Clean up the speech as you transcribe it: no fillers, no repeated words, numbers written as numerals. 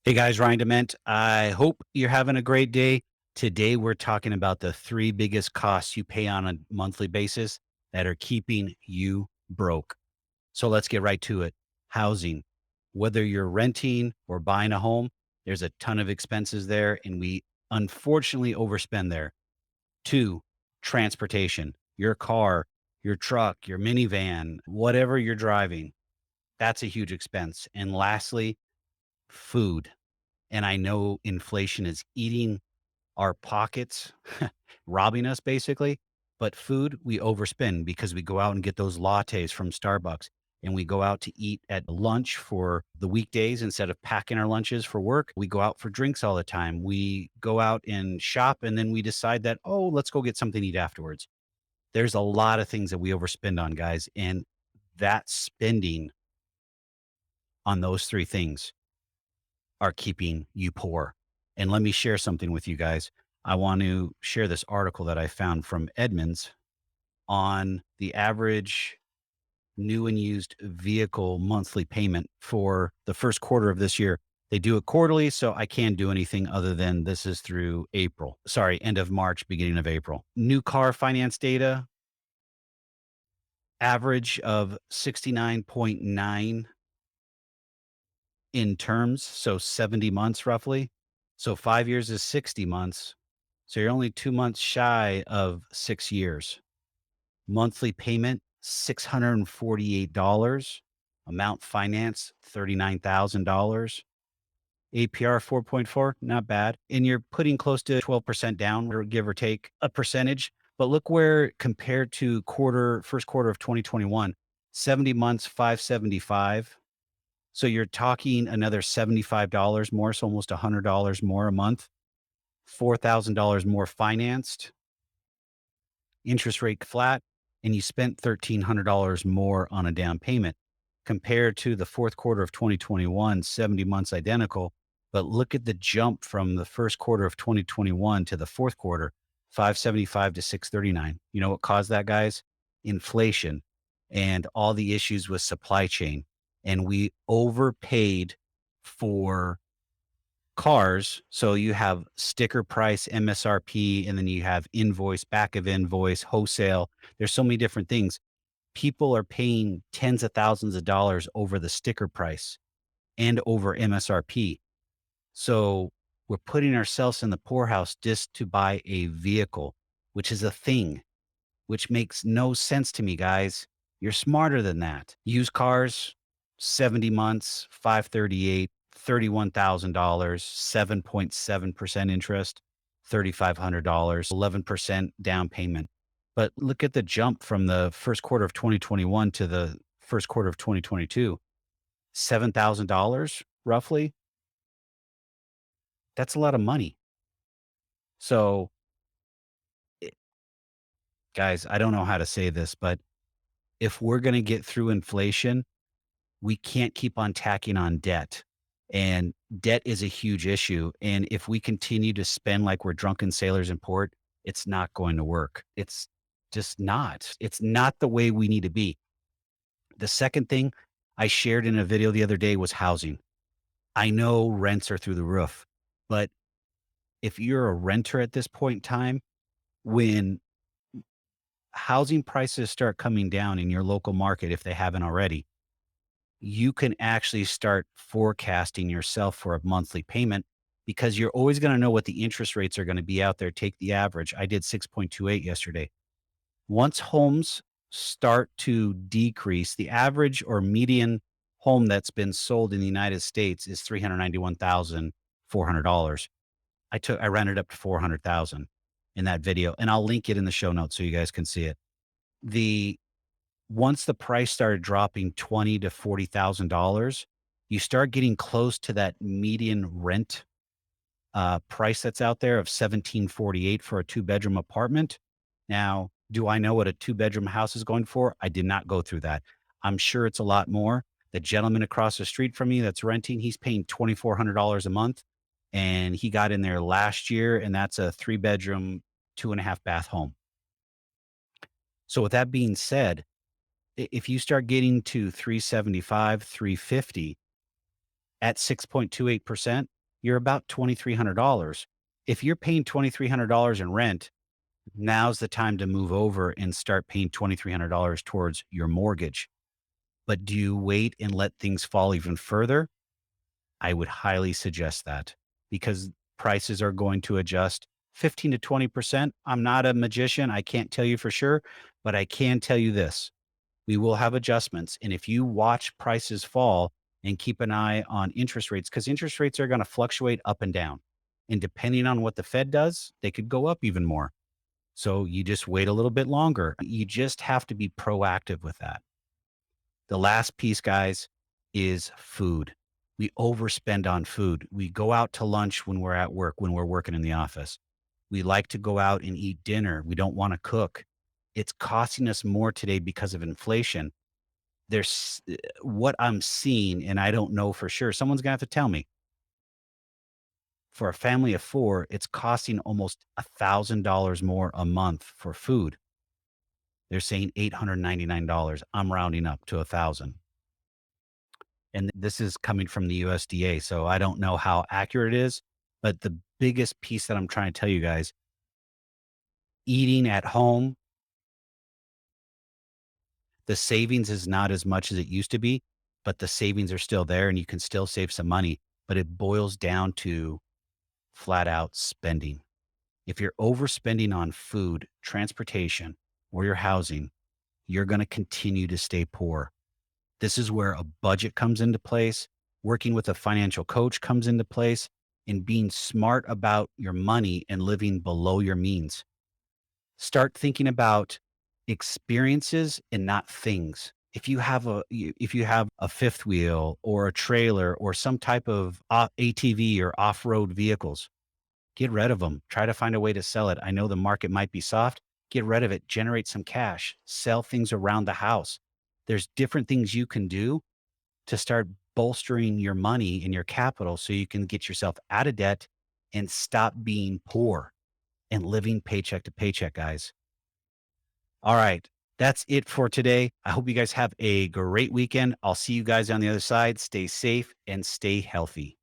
Hey guys, Ryan Dement. I hope you're having a great day. Today, we're talking about the three biggest costs you pay on a monthly basis that are keeping you broke. So let's get right to it. Housing. Whether you're renting or buying a home, there's a ton of expenses there, and we unfortunately overspend there. Two, transportation. Your car, your truck, your minivan, whatever you're driving, that's a huge expense. And lastly, food. And I know inflation is eating our pockets, robbing us basically. But food, we overspend because we go out and get those lattes from Starbucks and we go out to eat at lunch for the weekdays instead of packing our lunches for work. We go out for drinks all the time. We go out and shop and then we decide that, oh, let's go get something to eat afterwards. There's a lot of things that we overspend on, guys. And that spending on those three things are keeping you poor. And let me share something with you guys. I want to share this article that I found from Edmunds on the average new and used vehicle monthly payment for the first quarter of this year. They do it quarterly, so I can't do anything other than this is through April. Sorry, end of March, beginning of April. New car finance data, average of 69.9 in terms, so 70 months roughly. So 5 years is 60 months. So you're only 2 months shy of 6 years. Monthly payment, $648. Amount finance, $39,000. APR 4.4, not bad. And you're putting close to 12% down, or give or take a percentage. But look where compared to first quarter of 2021, 70 months, 575. So you're talking another $75 more, so almost $100 more a month, $4,000 more financed, interest rate flat, and you spent $1,300 more on a down payment compared to the fourth quarter of 2021, 70 months identical. But look at the jump from the first quarter of 2021 to the fourth quarter, 575 to 639. You know what caused that, guys? Inflation and all the issues with supply chain. And we overpaid for cars. So you have sticker price, MSRP, and then you have invoice, back of invoice, wholesale. There's so many different things. People are paying tens of thousands of dollars over the sticker price and over MSRP. So we're putting ourselves in the poorhouse just to buy a vehicle, which is a thing, which makes no sense to me, guys. You're smarter than that. Used cars, 70 months, 538, $31,000, 7.7% interest, $3,500, 11% down payment. But look at the jump from the first quarter of 2021 to the first quarter of 2022, $7,000 roughly. That's a lot of money. So, eh, guys, I don't know how to say this, but if we're going to get through inflation, we can't keep on tacking on debt. And debt is a huge issue. And if we continue to spend like we're drunken sailors in port, it's not going to work. It's just not. It's not the way we need to be. The second thing I shared in a video the other day was housing. I know rents are through the roof, but if you're a renter at this point in time, when housing prices start coming down in your local market, if they haven't already, you can actually start forecasting yourself for a monthly payment because you're always going to know what the interest rates are going to be out there. Take the average. I did 6.28 yesterday. Once homes start to decrease, the average or median home that's been sold in the United States is $391,400. I ran it up to 400,000 in that video, and I'll link it in the show notes so you guys can see it. The Once the price started dropping 20 to $40,000, you start getting close to that median rent price that's out there of 1748 for a two-bedroom apartment. Now, do I know what a two-bedroom house is going for? I did not go through that. I'm sure it's a lot more. The gentleman across the street from me that's renting, he's paying $2,400 a month, and he got in there last year, and that's a three-bedroom, two and a half bath home. So with that being said, if you start getting to 375, 350 at 6.28%, you're about $2,300. If you're paying $2,300 in rent, now's the time to move over and start paying $2,300 towards your mortgage. But do you wait and let things fall even further? I would highly suggest that because prices are going to adjust 15 to 20%. I'm not a magician. I can't tell you for sure, but I can tell you this. We will have adjustments. And if you watch prices fall and keep an eye on interest rates, because interest rates are going to fluctuate up and down. And depending on what the Fed does, they could go up even more. So you just wait a little bit longer. You just have to be proactive with that. The last piece, guys, is food. We overspend on food. We go out to lunch when we're at work, when we're working in the office. We like to go out and eat dinner. We don't want to cook. It's costing us more today because of inflation. There's what I'm seeing, and I don't know for sure. Someone's gonna have to tell me. For a family of four, it's costing almost $1,000 more a month for food. They're saying $899. I'm rounding up to 1,000. And this is coming from the USDA, so I don't know how accurate it is, but the biggest piece that I'm trying to tell you guys, eating at home, the savings is not as much as it used to be, but the savings are still there and you can still save some money, but it boils down to flat out spending. If you're overspending on food, transportation, or your housing, you're going to continue to stay poor. This is where a budget comes into place, working with a financial coach comes into place, and being smart about your money and living below your means. Start thinking about experiences and not things. If you have a fifth wheel or a trailer or some type of ATV or off-road vehicles, get rid of them. Try to find a way to sell it. I know the market might be soft. Get rid of it. Generate some cash. Sell things around the house. There's different things you can do to start bolstering your money and your capital so you can get yourself out of debt and stop being poor and living paycheck to paycheck, guys. All right. That's it for today. I hope you guys have a great weekend. I'll see you guys on the other side. Stay safe and stay healthy.